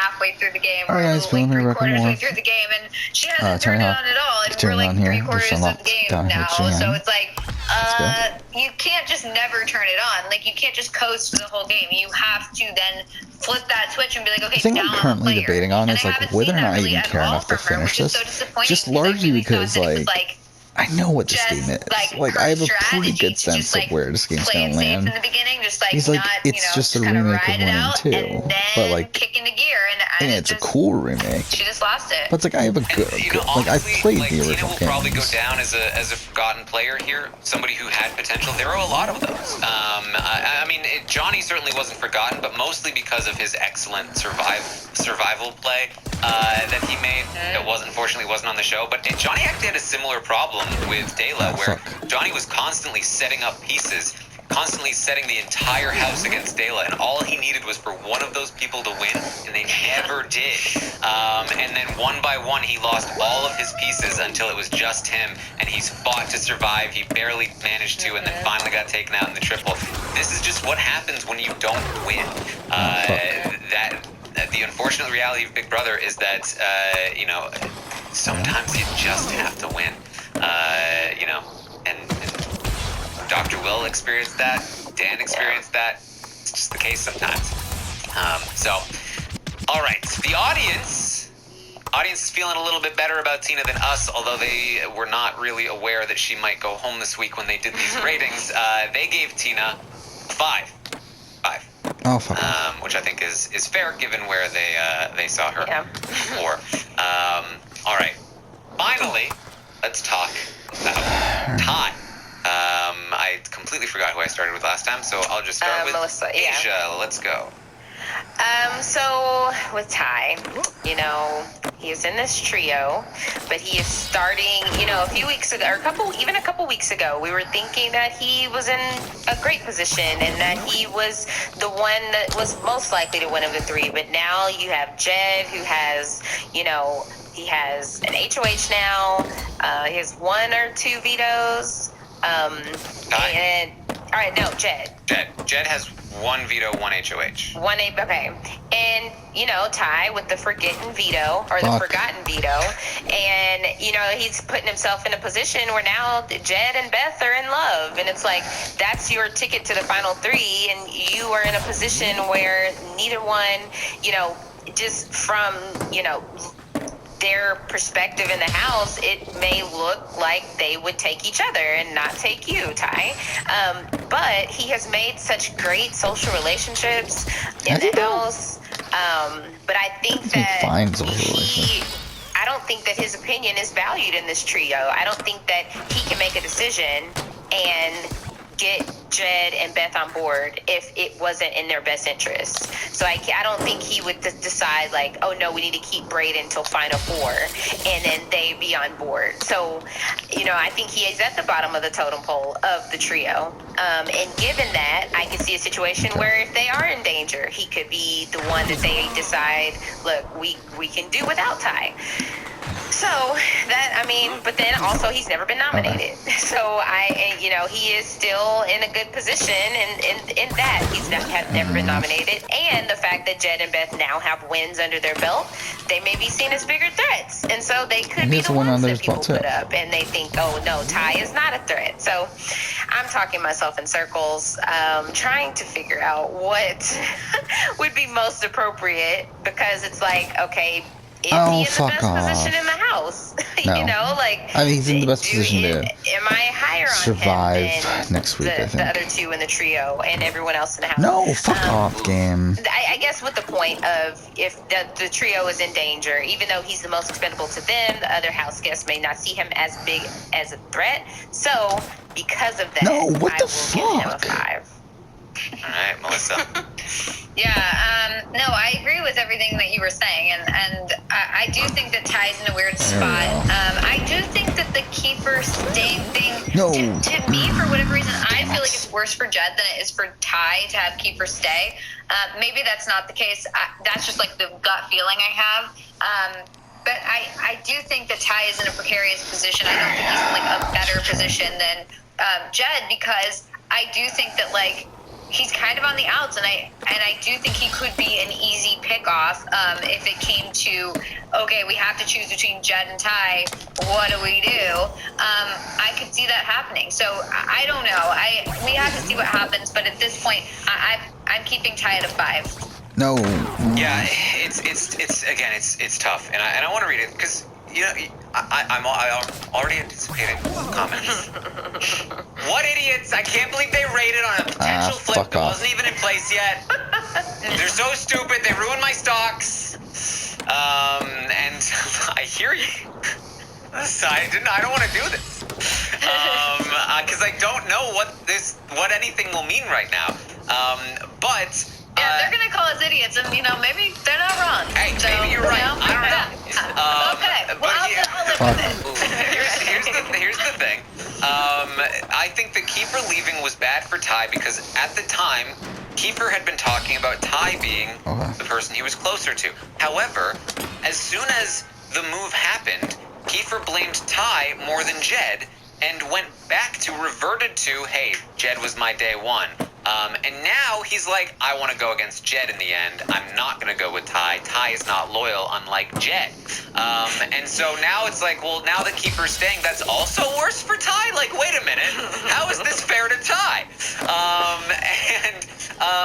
halfway through the game, or Oh, yeah, a it's little, like, feeling her three-quarters way Morph. through the game, and she hasn't Turn turned it it on at all, and It's we're turned like on here. three-quarters Just of the game downhill now, jam. so it's like, Let's you can't just never turn it on. Like, you can't just coast for the whole game. You have to then flip that switch and be like, okay, The thing now I'm I'm a currently player. debating on And is I like haven't whether seen or that not I really even at care all enough to from her, finish which is this. so disappointing, Just because I largely really because thought that it was, like I know what this game is. Like I have a pretty good sense of where this game's play gonna it safe land. in the beginning, just like He's like, not, it's just a kind of remake ride of it 1 and out 2, and then but like, kick into gear, and it's a cool remake. She just lost it. But it's like I have a good, like I've played the Tina original will games. probably go down as a forgotten player here, somebody who had potential. There are a lot of those. I mean, Johnny certainly wasn't forgotten, but mostly because of his excellent survival play that he made. That unfortunately wasn't on the show. But Johnny actually had a similar problem with Dayla, where Johnny was constantly setting up pieces, constantly setting the entire house against Dayla, and all he needed was for one of those people to win, and they never did. And then one by one, he lost all of his pieces until it was just him, and he's fought to survive. He barely managed to, and then finally got taken out in the triple. This is just what happens when you don't win. The unfortunate reality of Big Brother is that, sometimes you just have to win. And Dr. Will experienced that. Dan experienced that. It's just the case sometimes. All right. The audience is feeling a little bit better about Tina than us, although they were not really aware that she might go home this week when they did these ratings. They gave Tina 5. Oh, fuck. Which I think is fair given where they saw her before. All right. Finally, let's talk about Ty. I completely forgot who I started with last time, so I'll just start with Melissa. Asia. Let's go. So with Ty, he is in this trio, but he is starting, a few weeks ago, or a couple weeks ago, we were thinking that he was in a great position and that he was the one that was most likely to win of the three. But now you have Jed, who has, he has an HOH now. He has 1 or 2 vetoes. And all right, no, Jed. Jed has 1 veto, 1 HOH. Okay. And, Ty with the forgotten veto, or the forgotten veto. And, he's putting himself in a position where now Jed and Beth are in love. And it's like, that's your ticket to the final 3. And you are in a position where neither one, just from, their perspective in the house, it may look like they would take each other and not take you, Ty. But he has made such great social relationships in the house. But I think that I don't think that his opinion is valued in this trio. I don't think that he can make a decision and get Jed and Beth on board if it wasn't in their best interest. So I don't think he would decide like, oh no, we need to keep Braden until final 4 and then they be on board. So, I think he is at the bottom of the totem pole of the trio. And given that, I can see a situation where if they are in danger, he could be the one that they decide, look, we can do without Ty. So but then also he's never been nominated. So he is still in a good position in that he's never been nominated. And the fact that Jed and Beth now have wins under their belt, they may be seen as bigger threats. And so they could be the ones that people put up and they think, oh no, Ty is not a threat. So I'm talking myself in circles, trying to figure out what would be most appropriate, because it's like, okay, is he in the best position in the house? No. He's in the best position to am I higher on survive him than next week, I think. the other 2 in the trio and everyone else in the house? No, fuck off, game. I guess with the point of if the trio is in danger, even though he's the most expendable to them, the other house guests may not see him as big as a threat. So because of that, I will give him a 5. All right, Melissa. No, I agree with everything that you were saying, and I do think that Ty's in a weird spot. I do think that the Kiefer staying thing, to me, for whatever reason, I feel like it's worse for Jed than it is for Ty to have Kiefer stay. Maybe that's not the case. That's just like the gut feeling I have. But I do think that Ty is in a precarious position. I don't think he's in like a better position than Jed, because I do think that like he's kind of on the outs, and I do think he could be an easy pickoff if it came to, okay, we have to choose between Jed and Ty. What do we do? I could see that happening. So I don't know. We have to see what happens. But at this point, I'm keeping Ty at a 5. No. Yeah, it's tough, and I want to read it because I'm already anticipating comments. What idiots! I can't believe they rated on a potential flip that wasn't even in place yet. They're so stupid. They ruined my stocks. And I hear you. I don't want to do this. Because I don't know what anything will mean right now. But. Yeah, they're gonna call us idiots, and maybe they're not wrong. Hey, so, maybe you're right. I don't know. Okay, well, I'll live with it. Here's the thing. I think that Kiefer leaving was bad for Ty because at the time, Kiefer had been talking about Ty being the person he was closer to. However, as soon as the move happened, Kiefer blamed Ty more than Jed and reverted to, hey, Jed was my day one. And now he's like, I want to go against Jed in the end. I'm not going to go with Ty. Ty is not loyal, unlike Jed. And so now it's like, well, now that Kiefer's staying, that's also worse for Ty? Like, wait a minute. How is this fair to Ty?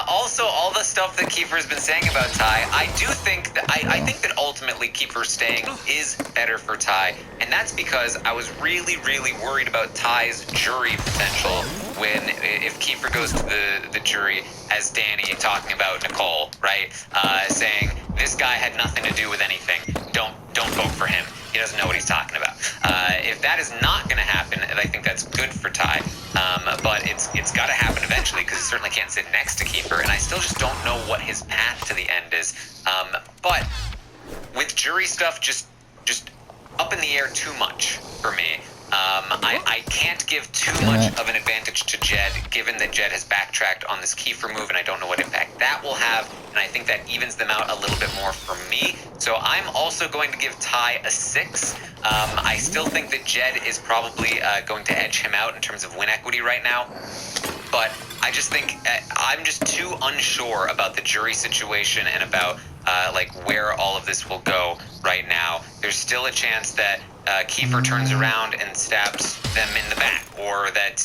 Also, all the stuff that Kiefer's been saying about Ty, I think that ultimately Kiefer staying is better for Ty. And that's because I was really, really worried about Ty's jury potential if Kiefer goes to the jury as Danny talking about Nicole, right? Saying this guy had nothing to do with anything. Don't vote for him. He doesn't know what he's talking about. If that is not going to happen, I think that's good for Ty. But it's got to happen eventually because he certainly can't sit next to Kiefer, and I still just don't know what his path to the end is. But with jury stuff just up in the air too much for me. I can't give too much of an advantage to Jed, given that Jed has backtracked on this Kiefer move, and I don't know what impact that will have, and I think that evens them out a little bit more for me. So I'm also going to give Ty a 6. I still think that Jed is probably going to edge him out in terms of win equity right now, but I just think I'm just too unsure about the jury situation and about where all of this will go right now. There's still a chance that Kiefer turns around and stabs them in the back, or that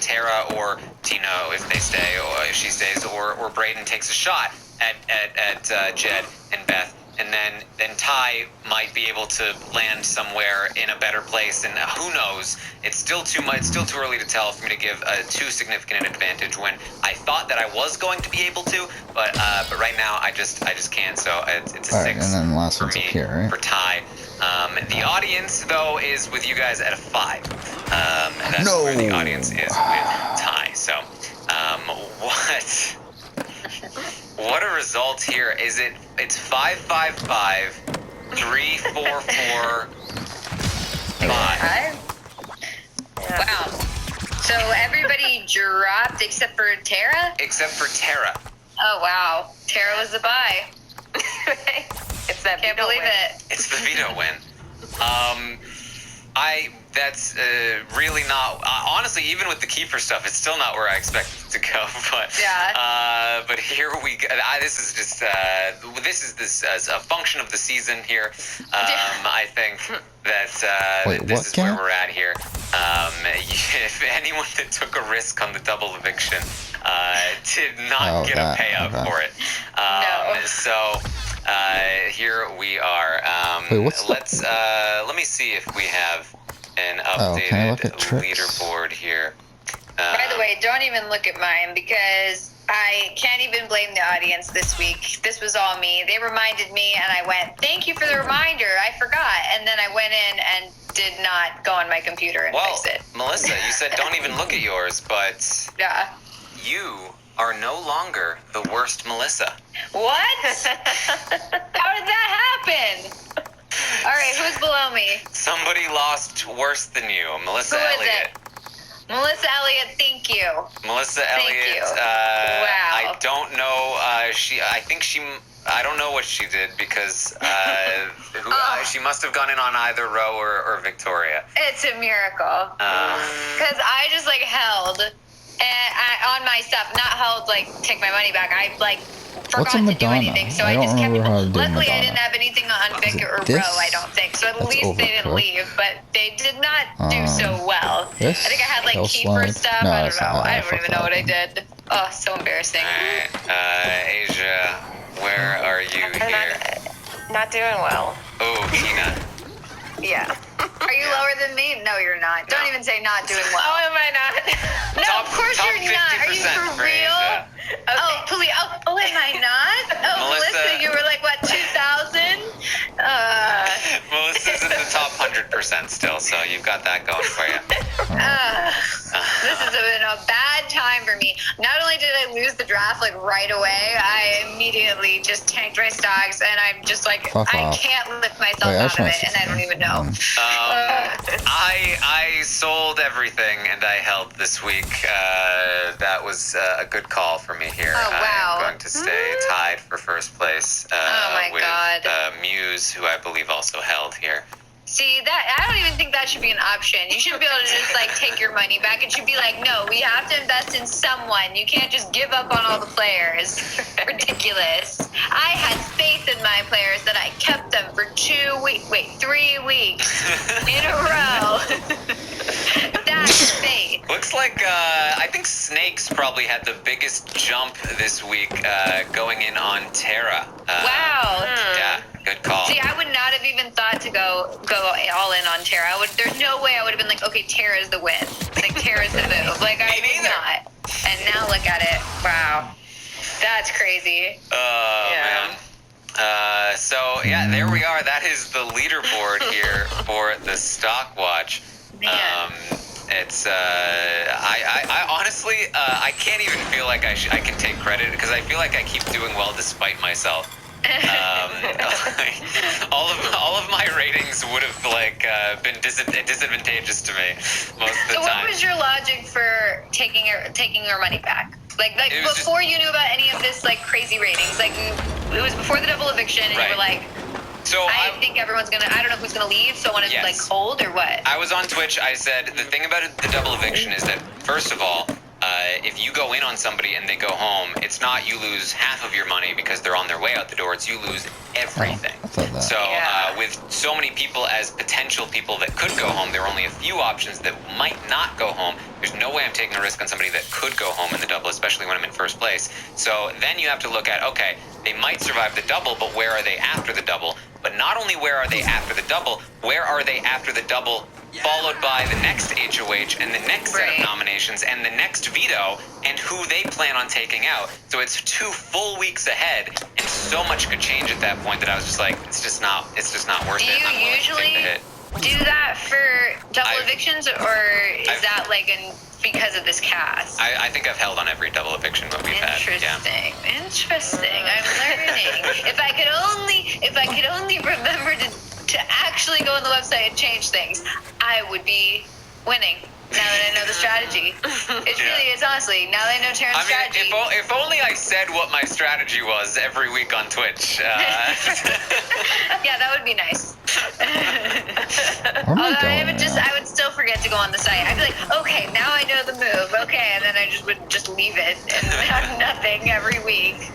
Tara or Tina, if she stays, or Brayden takes a shot at Jed and Beth, and then Ty might be able to land somewhere in a better place, and who knows? It's still too early to tell for me to give a too significant an advantage when I thought that I was going to be able to, but right now I just can't. So it's a 6 and then the last for one's me up here, right? for Ty. The audience though is with you guys at a 5. That's where the audience is with Ty. So what a result here. It's 5-5-5, 3-4-4, 5. Wow. So everybody dropped except for Tara? Except for Tara. Oh, wow. Tara was the bye. It's that Can't believe it. It's the veto win. That's really not, honestly, even with the Kiefer stuff, it's still not where I expected it to go. But yeah. But here we go. This is just as a function of the season here. I think that this is where we're at here. If anyone that took a risk on the double eviction did not get a payout for it. No. So here we are. Let me see if we have an updated leaderboard here. By the way, don't even look at mine because I can't even blame the audience this week. This was all me. They reminded me and I went, thank you for the reminder. I forgot. And then I went in and did not go on my computer and fix it. Melissa, you said don't even look at yours, but yeah, you are no longer the worst Melissa. What? How did that happen? All right, who's below me? Somebody lost worse than you. Melissa Elliott. Melissa Elliott, thank you. Melissa Elliott. Wow. I don't know. I don't know what she did because she must have gone in on either Roe or Victoria. It's a miracle. Because I just held. And on my stuff, not how like take my money back. I like What's forgot a to do Madonna? anything, so I I don't just kept remember people. how to do Luckily, I Madonna. didn't have anything on Vic or this? Row, I don't think. So at That's least they didn't overcooked. leave, but they did not do so well. This? I think I had like Hell keeper slide? stuff. No, I don't it's know. not. I Fuck don't even know that what I one. did. Oh, so embarrassing. Alright, Asia, where are you here? Not doing well. Oh, Tina. Yeah. Are you lower than me? No, you're not. Don't even say not doing well. Oh, am I not? No, Top- of course top you're not. Are you 50% for real? Asia. Oh, please. Oh, am I not? Oh, Melissa, you were like, what, 2,000? Melissa's in the top 100% still, so you've got that going for you. This has been a bad time for me. Not only did I lose the draft like right away, I immediately just tanked my stocks, and I'm just like, Fuck I off. can't lift myself Wait, I out just of want it, to and I don't even know. I sold everything and I held this week. That was a good call for me here. Oh, wow. I'm going to stay tied for first place Oh, my with God. Muse, who I believe also held here. See, that I don't even think that should be an option. You shouldn't be able to just like take your money back. It should be like, no, we have to invest in someone. You can't just give up on all the players. Ridiculous. I had faith in my players that I kept them for 3 weeks in a row. That's faith. Looks like I think Snakes probably had the biggest jump this week going in on Terra. Wow. Yeah, good call. See, I would not have even thought to go all in on Terra. There's no way I would have been like, okay, Terra's the win. Like, Terra's the move. Like, I would not. And now look at it. Wow. That's crazy. Oh, man. So, yeah, there we are. That is the leaderboard here for the Stock Watch. Man. It's, I honestly, I can't even feel like I can take credit because I feel like I keep doing well despite myself. All of my ratings would have like been disadvantageous to me most of the So time. what was your logic for taking your money back? Like It was before you knew about any of this like crazy ratings, like it was before the double eviction, and you Right. were like, So I think everyone's gonna. I don't know who's gonna leave, so I want to Yes. like hold or what? I was on Twitch. I said the thing about the double eviction is that first of all, if you go in on somebody and they go home, it's not you lose half of your money because they're on their way out the door. It's you lose everything. I thought that. So Yeah. with so many people as potential people that could go home, there were only a few options that might not go home. There's no way I'm taking a risk on somebody that could go home in the double, especially when I'm in first place. So then you have to look at, okay, they might survive the double, but where are they after the double? But not only where are they after the double, where are they after the double followed by the next HOH and the next set of Right. nominations and the next veto and who they plan on taking out. So it's 2 full weeks ahead, and so much could change at that point that I was just like, it's just not worth Do it. I'm you willing to take the usually hit. do that for double I've- evictions, or is I've- that like because of this cast? I think I've held on every double eviction that we've had. Yeah. Interesting. I'm learning. If I could only remember to actually go on the website and change things, I would be winning. Now that I know the strategy, it really is honestly. Now that I know Terran's I mean, strategy. if only I said what my strategy was every week on Twitch. Yeah, that would be nice. Where am I Although going now? I would still forget to go on the site. I'd be like, okay, now I know the move. Okay, and then I just would just leave it and have nothing every week.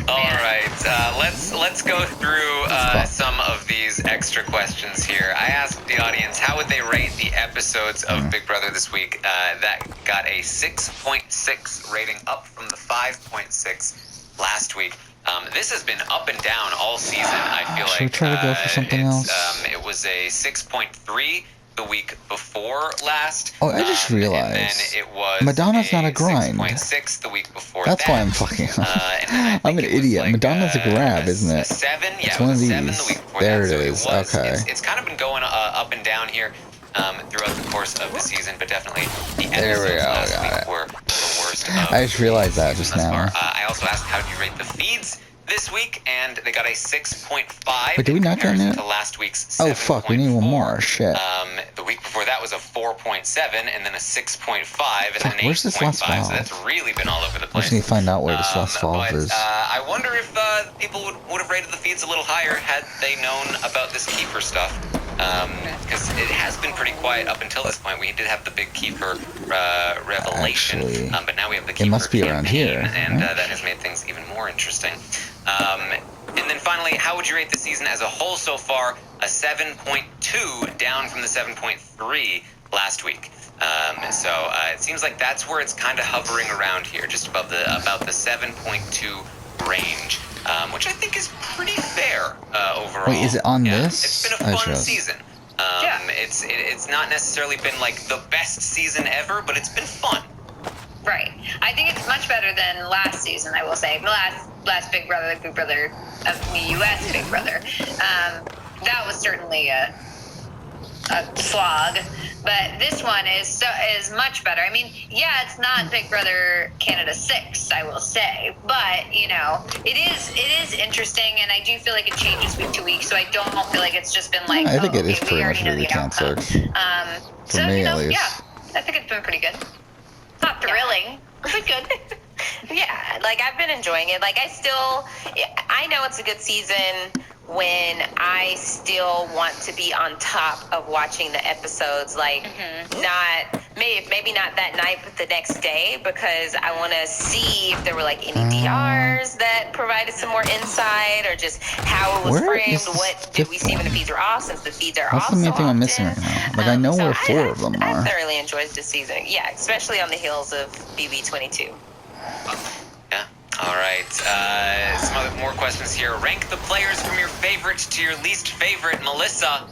All right, let's go through some of these extra questions here. I asked the audience how would they rate the episodes of Big Brother this week. That got a 6.6 rating, up from the 5.6 last week. This has been up and down all season. I feel Should we like try to go for something else? It was a 6.3 the week before last. Oh, I just realized. And then it was Madonna's not a grind. 6.6 the week before. That's that. why I'm fucking up. And then I I'm think an it was idiot. like, Madonna's a grab, isn't it? 7, yeah, It's it one was of 7 these. the week before There that. it So is. Okay. It's kind of been going up and down here throughout the course of the season, but definitely the There we episodes go, last got week it. were the worst. Of I just realized that the just season thus now. far. I also asked how do you rate the feeds this week, and they got a 6.5. Wait, did we in not get comparison it? to last week's Oh fuck, we need one 7.4. more. Shit. The week before that was a 4.7, and then a 6.5, and then an Where's this 8.5. last So valve? that's really been all over the I place. just need to find out where this last valve But is. I wonder if people would have rated the feeds a little higher had they known about this keeper stuff. because it has been pretty quiet up until this point. We did have the big Kiefer revelation, Actually, but now we have the Kiefer it must be around campaign, here, and right? that has made things even more interesting. And then finally, how would you rate the season as a whole so far? A 7.2, down from the 7.3 last week. So it seems like that's where it's kind of hovering around here, just above about the 7.2 range, which I think is pretty fair overall. Wait, is it on this? It's been a fun season. It's not necessarily been like the best season ever, but it's been fun. Right. I think it's much better than last season, I will say. The last Big Brother of the U.S. Big Brother. That was certainly a slog, but this one is much better. I mean, yeah, it's not Big Brother Canada 6, I will say, but it is interesting, and I do feel like it changes week to week. So I don't feel like it's just been like, I think it is we pretty already much know the outcome. For me, at least. Yeah, I think it's been pretty good. Not thrilling, but good. Yeah, like I've been enjoying it. Like I know it's a good season when I still want to be on top of watching the episodes, like maybe not that night, but the next day, because I want to see if there were like any DRs that provided some more insight, or just how it was framed. What did we see when the feeds were off, since the feeds are off? That's the main so thing I'm often. missing right now. Like I know where 4 of them are. I thoroughly enjoyed this season. Yeah, especially on the heels of BB22. Yeah. All right. Some other more questions here. Rank the players from your favorite to your least favorite. Melissa,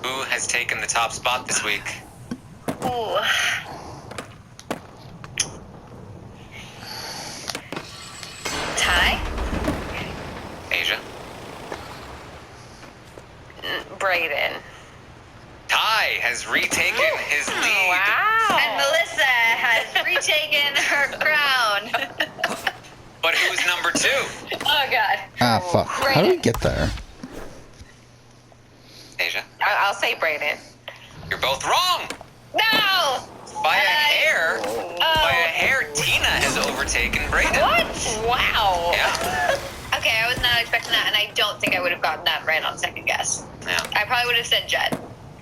who has taken the top spot this week? Ooh. Ty? Asia? Brayden. Ty has retaken his lead. Wow. And Melissa has retaken her crown. But who's number 2? Oh, God. Ah, fuck. How do we get there? Asia? I'll say Brayden. You're both wrong. No! By a hair. By a hair, Tina has overtaken Brayden. What? Wow. Yeah. Okay, I was not expecting that, and I don't think I would have gotten that right on second guess. Yeah. I probably would have said Jed.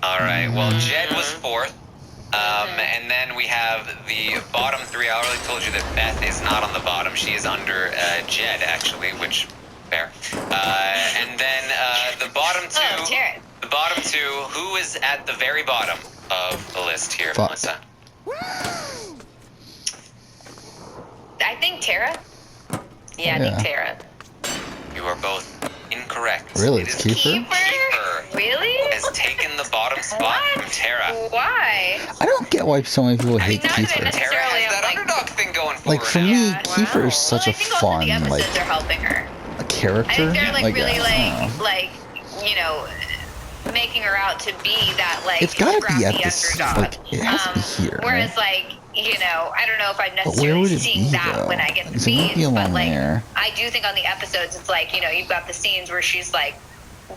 All right. Well, Jed was 4th. And then we have the bottom 3. I already told you that Beth is not on the bottom. She is under Jed, actually, which, fair. And then the bottom 2. Oh, Jared. The bottom 2. Who is at the very bottom of the list here, Fuck. Melissa? I think Tara. Yeah, I think Tara. You are both incorrect. Really? It It's is Kiefer? Kiefer Really? has taken the bottom spot from Tara. Why? I don't get why so many people hate not that Kiefer. it's- Tara Necessarily, has that I'm like- underdog thing going for her. Like for me, Yeah. Kiefer is such Well, a I think also fun the episodes like are helping her. a character. I think they're like really I don't know. like making her out to be that like It's gotta scrappy be at this. underdog. Like it has to be here. Whereas Right? like I don't know if I'd But where necessarily would it see be that though? when I get the Because it won't be feeds, but along like there. I do think on the episodes it's like you've got the scenes where she's like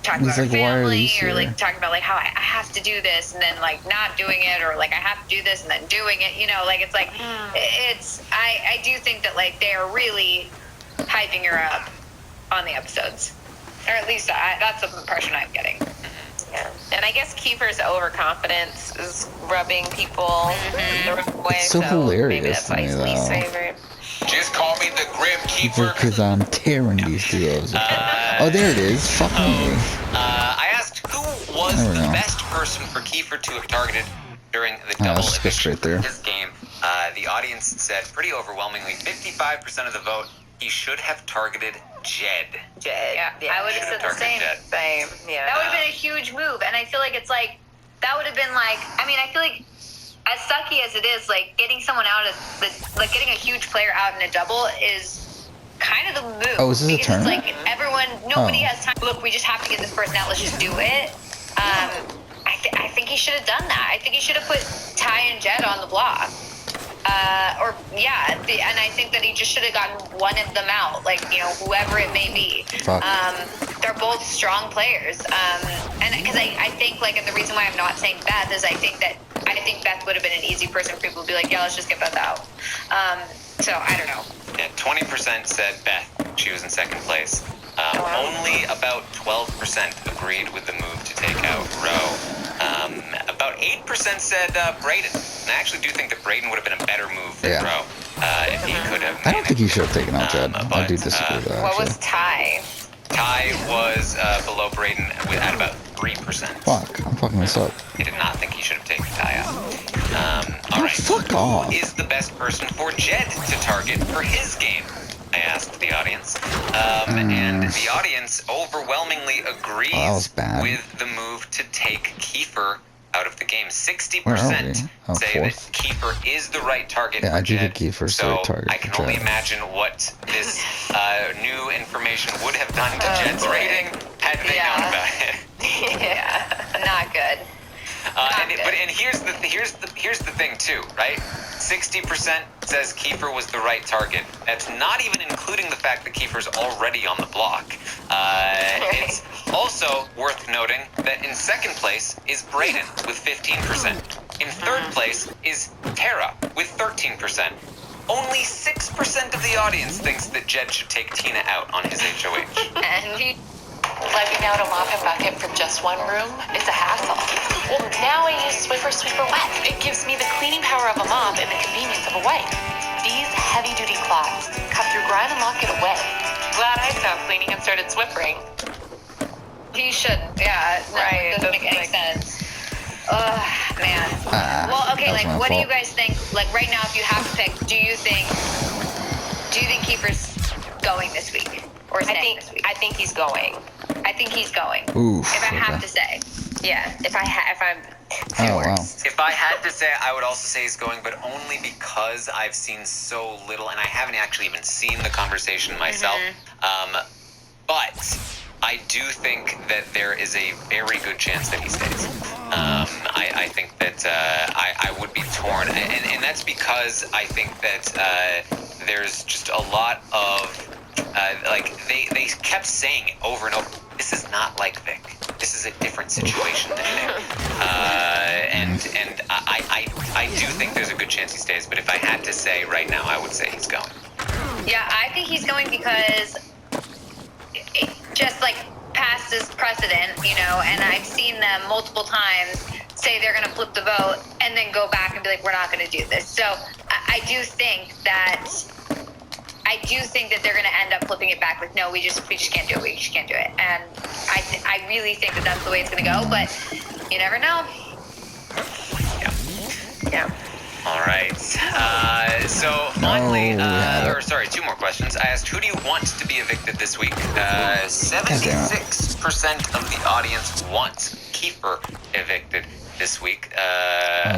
talking It's about her like, why are family these or here? like talking about like how I have to do this and then like not doing it, or like I have to do this and then doing it, like it's like it's I do think that like they are really hyping her up on the episodes, or at least that's the impression I'm getting. Yeah. And I guess Kiefer's overconfidence is rubbing people the wrong way. It's so hilarious maybe that's why he's to me, least though. favorite. Just call me the Grim Keeper. Because I'm tearing these duos apart. Oh, there it is. Fuck me. I asked who was There we the go. best person for Kiefer to have targeted during the Yeah, double let's just go eviction straight there. of his game. The audience said pretty overwhelmingly, 55% of the vote, he should have targeted Jed. Yeah, I would have said the Targeted same. Jed. Same. Yeah. That would have been a huge move, and I feel like it's like that would have been like. I mean, I feel like as sucky as it is, like getting someone out of like getting a huge player out in a double is kind of the move. Oh, is this a because tournament? it's like nobody Oh. has time. Look, we just have to get this person out. Let's just do it. I think he should have done that. I think he should have put Ty and Jed on the block. And I think that he just should have gotten one of them out, like whoever it may be. Fuck. They're both strong players, and because I think and the reason why I'm not saying Beth is I think Beth would have been an easy person for people to be like, yeah, let's just get Beth out. So I don't know. Yeah, 20% said Beth. She was in second place. Only about 12% agreed with the move to take out Roe. About 8% said Brayden. And I actually do think that Brayden would have been a better move than Roe if he could have. I don't think he should have taken out Jed. I do disagree with that. What was Ty? Ty was below Brayden at about 3%. Fuck, I'm fucking this up. I did not think he should have taken Ty out. All right. Fuck off. Who is the best person for Jed to target for his game? I asked the audience. And the audience overwhelmingly agrees with the move to take Kiefer out of the game. 60% say that Kiefer is the right target for Jed. Kiefer's so the right target I can only imagine what this new information would have done to Jed's rating had they known about it. Yeah, not good. And here's the thing too, right? 60% says Kiefer was the right target. That's not even including the fact that Kiefer's already on the block. It's also worth noting that in second place is Brayden with 15%. In third place is Tara with 13%. Only 6% of the audience thinks that Jed should take Tina out on his HOH. And Legging out a mop and bucket for just one room is a hassle. Well, now I use Swiffer Sweeper Wet. It gives me the cleaning power of a mop and the convenience of a wipe. These heavy-duty cloths cut through grime and lock it away. Glad I stopped cleaning and started Swiffering. He shouldn't. Yeah, no, right. It doesn't make any sense. Ugh, man. Well, okay, like, what do you guys think? Like, right now, if you have to pick, do you think Kiefer's going this week? Or staying this week? I think he's going. I think he's going. Oof, if I have to say. Yeah, if I'm. Wow. If I had to say, I would also say he's going, but only because I've seen so little, and I haven't actually even seen the conversation myself. But I do think that there is a very good chance that he stays. I think that I would be torn, and that's because I think that there's just a lot of they kept saying it over and over. This is not like Vic. This is a different situation than Vic. And I do think there's a good chance he stays. But if I had to say right now, I would say he's going. Yeah, I think he's going because it just like past this precedent, you know, and I've seen them multiple times say they're going to flip the vote and then go back and be like, we're not going to do this. So I do think that they're going to end up flipping it back with, no, we just can't do it. We just can't do it. And I really think that that's the way it's going to go, but you never know. Yeah. All right. So finally, two more questions. I asked, who do you want to be evicted this week? 76% of the audience wants Kiefer evicted this week. I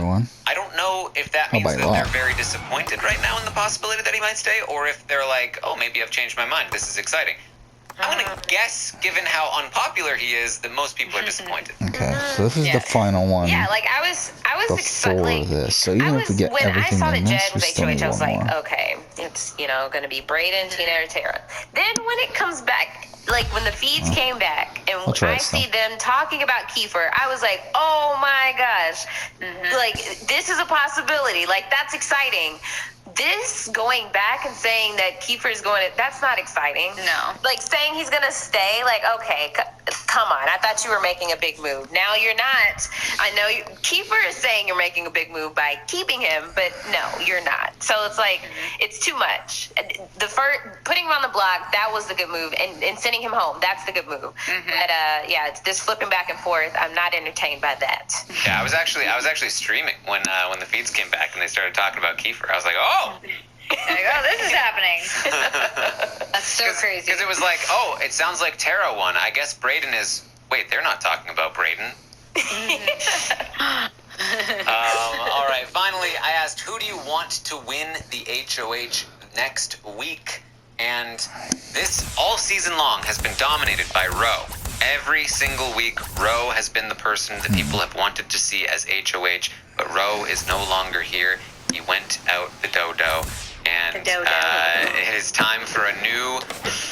don't know if that means that they're very disappointed right now in the possibility that he might stay, or if they're like, oh, maybe I've changed my mind. This is exciting. I'm going to guess, given how unpopular he is, that most people are disappointed. Okay, so this is the final one. Yeah, like I was before this. So even if we get everything in this, we still need I was one like, more. okay, it's going to be Brayden, Tina, or Tara. Then when it comes back, like when the feeds came back and I see them talking about Kiefer, I was like, oh my gosh, like this is a possibility. Like that's exciting. This going back and saying that Kiefer is going to, that's not exciting. No. Like saying he's going to stay, like, okay, come on. I thought you were making a big move. Now you're not. I know Kiefer is saying you're making a big move by keeping him, but no, you're not. So it's like, it's too much. The first, putting him on the block, that was the good move. And sending him home, that's the good move. But it's this flipping back and forth. I'm not entertained by that. Yeah, I was actually streaming when the feeds came back and they started talking about Kiefer. I was like, oh, this is happening. That's so crazy. Because it was like, oh, it sounds like Tara won. I guess Brayden is. Wait, they're not talking about Brayden. All right. Finally, I asked, who do you want to win the HOH next week? And this all season long has been dominated by Roe. Every single week, Roe has been the person that people have wanted to see as HOH, but Roe is no longer here. He went out the dodo, and it is time for a new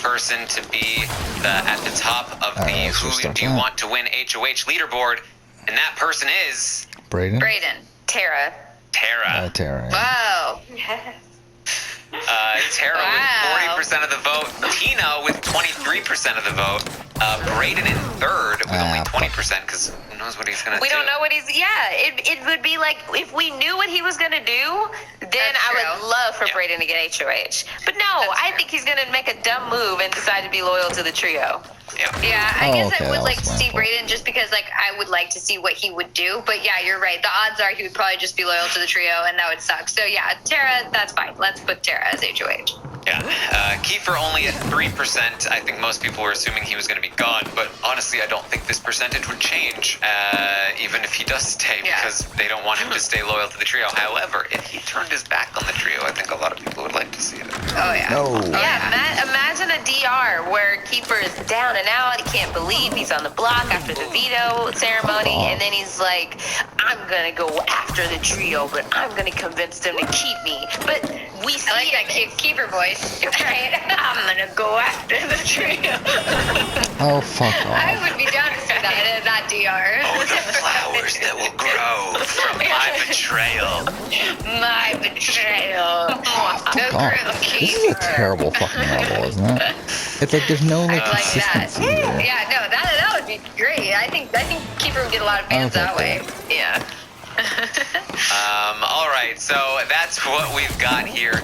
person to be at the top of the who do you want to win HOH leaderboard, and that person is Brayden. Tara. Tara. Wow. Tara with 40% of the vote. Tina with 23% of the vote. Braden in third with only 20% because who knows what he's going to do. We don't know what he's... Yeah, it would be like if we knew what he was going to do, then I would love for Braden to get HOH. But no, I think he's going to make a dumb move and decide to be loyal to the trio. Yeah, I guess I would like to see Braden just because, like, I would like to see what he would do. But yeah, you're right. The odds are he would probably just be loyal to the trio, and that would suck. So yeah, Tara, that's fine. Let's put Tara as HOH. Yeah, Kiefer only at 3%. I think most people were assuming he was going to be gone, but honestly, I don't think this percentage would change, even if he does stay, because they don't want him to stay loyal to the trio. However, if he turned his back on the trio, I think a lot of people would like to see that. Oh yeah. No. Yeah, imagine a DR where Kiefer is down and out. He can't believe he's on the block after the veto ceremony, and then he's like, I'm gonna go after the trio, but I'm gonna convince them to keep me. But we see I like that cute Kiefer voice. Right? I'm gonna go after the trio. Oh, fuck off. I would be down to see that DR. Oh, the flowers that will grow from my betrayal. My betrayal. Fuck off. This is a terrible fucking level, isn't it? It's like there's no like consistency there. Yeah, no, that would be great. I think Kiefer would get a lot of fans that way. Yeah. All right, so that's what we've got here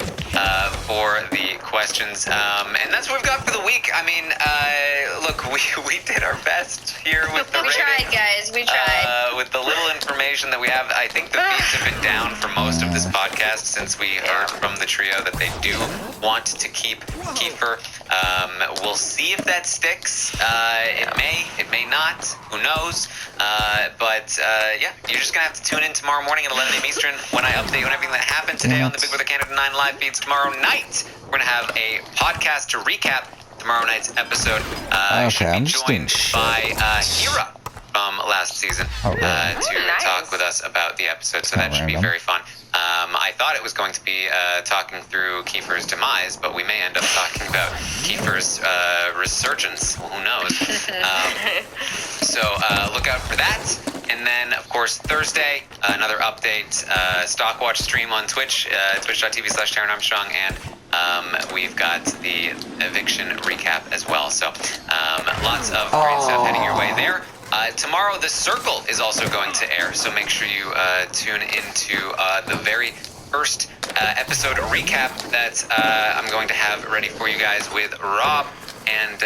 for the questions, and that's what we've got for the week. I mean, look, we did our best here with the ratings. We tried, guys. We tried. With the little information that we have, I think the feeds have been down for most of this podcast since we heard from the trio that they do want to keep Kiefer. We'll see if that sticks. It may not. Who knows? But yeah, you're just gonna have to tune in tomorrow morning at 11 a.m. Eastern when I update on everything that happened today on the Big Brother Canada 9 live feeds. Tomorrow night, we're gonna have a podcast to recap tomorrow night's episode. Okay, I'm just doing by Hira from last season to talk with us about the episode. So that should be very fun. I thought it was going to be talking through Kiefer's demise, but we may end up talking about Kiefer's resurgence. Well, who knows? So look out for that. And then, of course, Thursday, another update, Stockwatch stream on Twitch, twitch.tv/Taron Armstrong, and we've got the eviction recap as well. So lots of great stuff heading your way there. Tomorrow, The Circle is also going to air, so make sure you tune into the very first episode recap that I'm going to have ready for you guys with Rob, and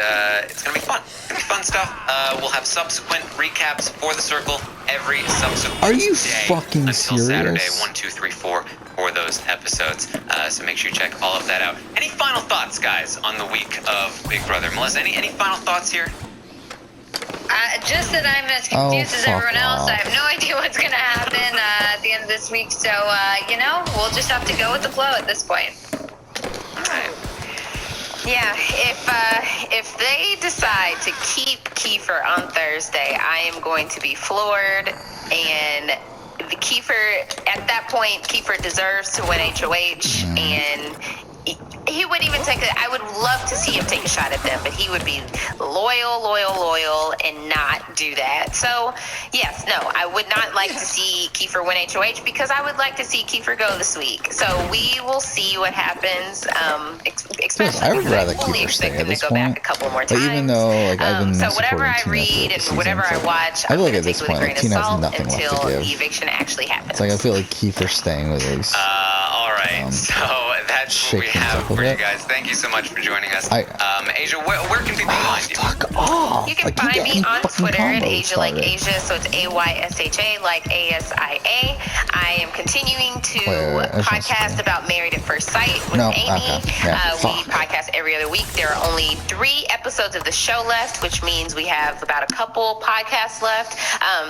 it's going to be fun. It's going to be fun stuff. We'll have subsequent recaps for The Circle every subsequent Are you day fucking until serious? Saturday, 1, 2, 3, 4 for those episodes. So make sure you check all of that out. Any final thoughts, guys, on the week of Big Brother? Melissa, any final thoughts here? Just that I'm as confused as everyone else. I have no idea what's going to happen at the end of this week. So, we'll just have to go with the flow at this point. All right. Yeah, if they decide to keep Kiefer on Thursday, I am going to be floored. And the Kiefer, at that point, Kiefer deserves to win HOH, and he would even take I would love to see him take a shot at them, but he would be loyal, and not do that. So, yes, no, I would not like to see Kiefer win HOH because I would like to see Kiefer go this week. So we will see what happens. Especially I would rather fully Kiefer expect stay him at this to go back point. a couple more Like, times. even though like I've been so whatever I supporting Tina read and throughout the whatever season, I watch, I feel like I'm at this gonna point, take with Tina a grain of has salt nothing left until to give. the eviction actually happens. It's like I feel like Kiefer staying with us. All right, so that's what we have for you guys. Thank you so much for joining us. Asia, where can people find you? Fuck off! You can find me on Twitter at Asia Like Asia, so it's AYSHA like ASIA. I am continuing to podcast about Married at First Sight with Amy. We podcast every other week. There are only 3 episodes of the show left, which means we have about a couple podcasts left.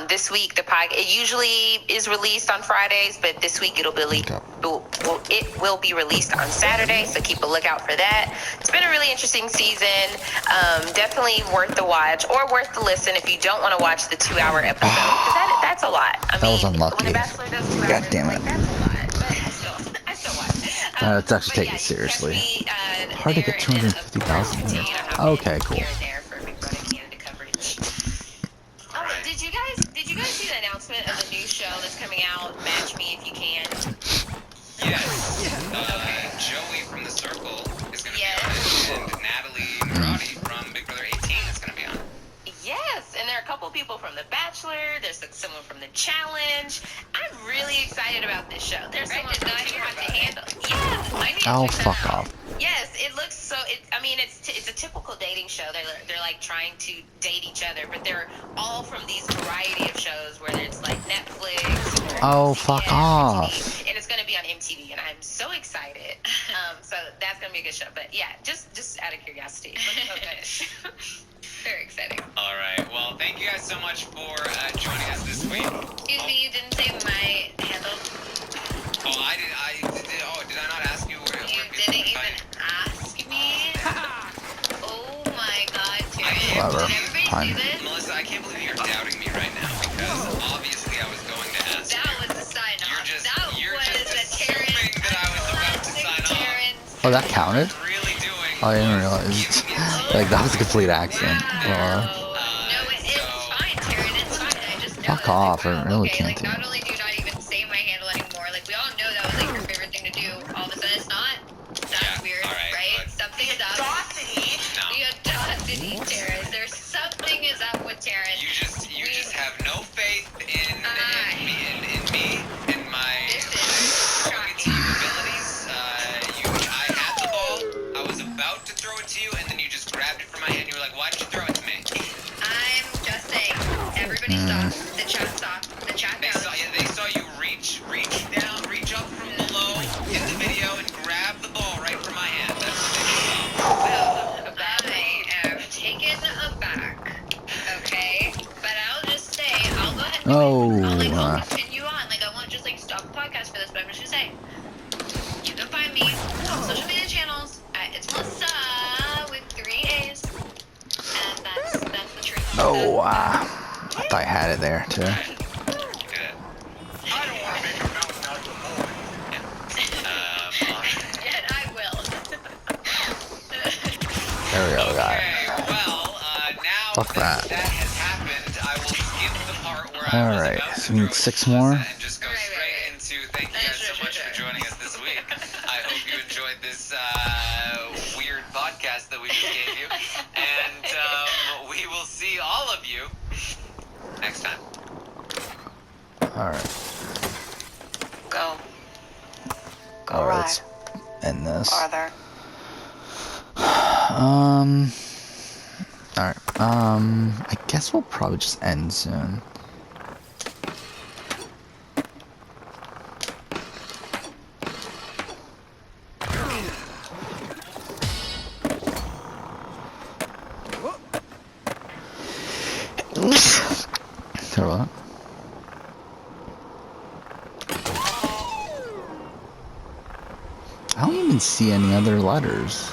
This week, it usually is released on Fridays, but this week it will be released on Saturday, so keep a lookout for that. It's been a really interesting season. Definitely worth the watch or worth the listen if you don't want to watch the 2-hour episode, because that's a lot. That was unlucky. When a Bachelor does 2 hours, God damn it. that's a lot, but I still watch. Let's actually take it seriously. Hard to get 250,000 here. Okay, cool. Did you guys see the announcement of the new show that's coming out, Match Me If You Can? Yes. Joey from the people from The Bachelor. There's someone from The Challenge. I'm really excited about this show. There's someone did not who hear has to about handle. Yes, I need to Oh, check that fuck out. off. Yes, it looks so. I mean, it's a typical dating show. They're like trying to date each other, but they're all from these variety of shows, whether it's like Netflix. Oh, CBS, fuck MTV, off. and it's gonna be on MTV, and I'm so excited. So that's gonna be a good show. But yeah, just out of curiosity, it looks so good. Very exciting. All right. Well, thank you guys so much for joining us this week. Excuse me, you didn't say my handle. Oh, did I not ask you where You people didn't can find even you? ask me. Oh my God, Terry. Whatever. Did everybody Fine. see this? Melissa, I can't believe you're doubting me right now because obviously I was going to ask That you. was the sign off. You're That was just a Terrence. assuming that I was about to sign off. Terrence. Oh, that counted? Really doing. Oh, I didn't was realize. giving me Like, that was a complete accident. Wow. Well, No, it's fine, Terrence. It's fine. I just know. Fuck that, off, Like, I wow, really okay, can't like, do not it. only do you not even say my handle anymore, like we all know that was like your favorite thing to do. All of a sudden, it's not. That's Yeah, weird, all right, right? look. Something is up. Audacity. No. The audacity, Terrence. There's something is up with Terrence. You just have no faith in me and my This is shocking. capabilities. I had the ball. I was about to throw it to you, and then you just grabbed it from my hand. You were like, "Why did you throw it to me?" I'm just saying. Everybody stop. The chat stop. The chat They knows. saw, they saw you reach down, reach up from below in the video, and grab the ball right from my hand. That's what they saw. Well, I am taken aback. Okay, but I'll just say I'll go ahead and I'll continue on. Like I won't just like stop the podcast for this, but I'm just gonna say you can find me on social media channels at It's Melissa with 3 A's, and that's the truth. Oh, I thought I had it there, too. Good. I don't want to make a mountain out of a molehill. Yet I will. There we go, guy. Okay, well, now Fuck that that. has happened, I will skip the part where I was Alright, about to so we need throw it 6 to Melissa more. and just go Right, straight right. into thank you guys so much for joining us this week. I hope you enjoyed this weird podcast that we just gave you, and we will see all of you next time. Alright. Go. Go Alright, right. let's end this. Farther. Alright, I guess we'll probably just end soon. Sorry about that. I don't even see any other letters.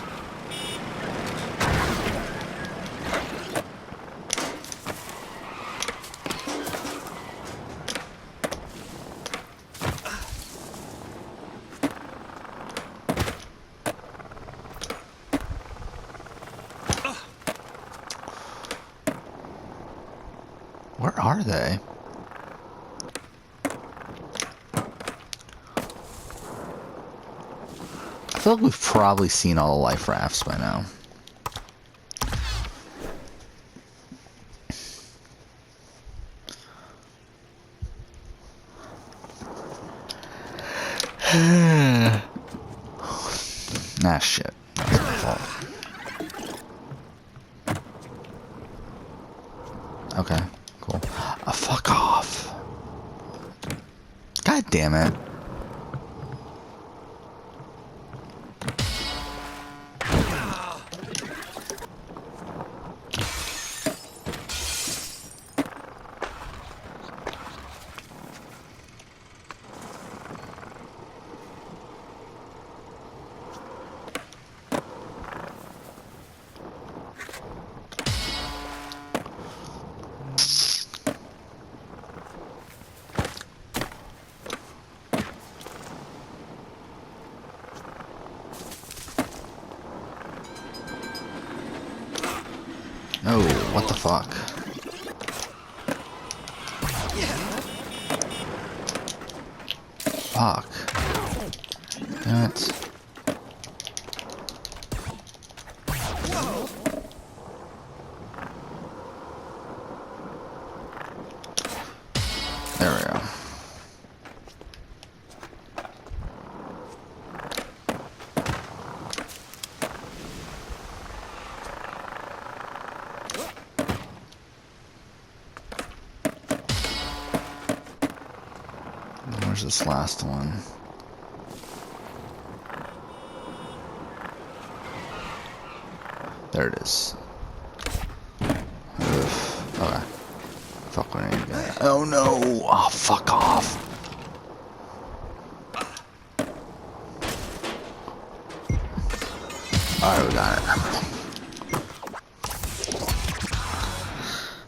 Where are they? I feel like we've probably seen all the life rafts by now. Ah, shit. That's my fault. Okay, cool. Fuck off. God damn it. Oh, what the fuck? Fuck. Damn it. There we go. Where's this last one? There it is. Oof. Okay. Fuck, what I need to get. Oh no! Oh, fuck off. Alright, we got it.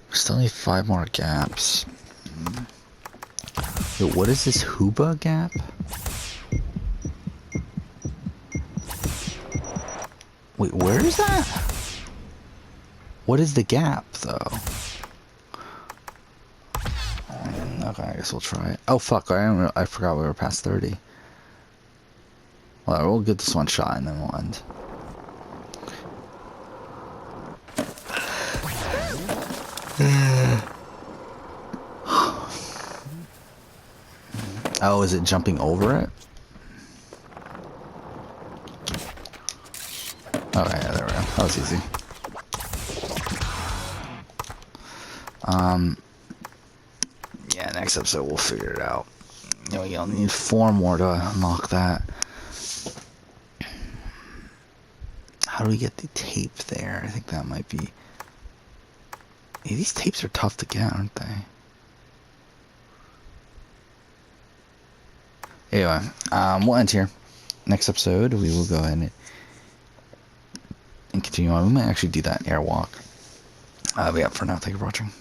We still need 5 more gaps. Wait, what is this Huba gap? Wait, where is that? What is the gap, though? Okay, I guess we'll try it. Oh, fuck, I forgot we were past 30. Well, we'll get this one shot and then we'll end. Oh, is it jumping over it? Okay, yeah, there we go. That was easy. Yeah, next episode we'll figure it out. You know, you'll need 4 more to unlock that. How do we get the tape there? I think that might be... Hey, these tapes are tough to get, aren't they? Anyway, we'll end here. Next episode, we will go ahead and continue on. We might actually do that airwalk. But yeah, for now, thank you for watching.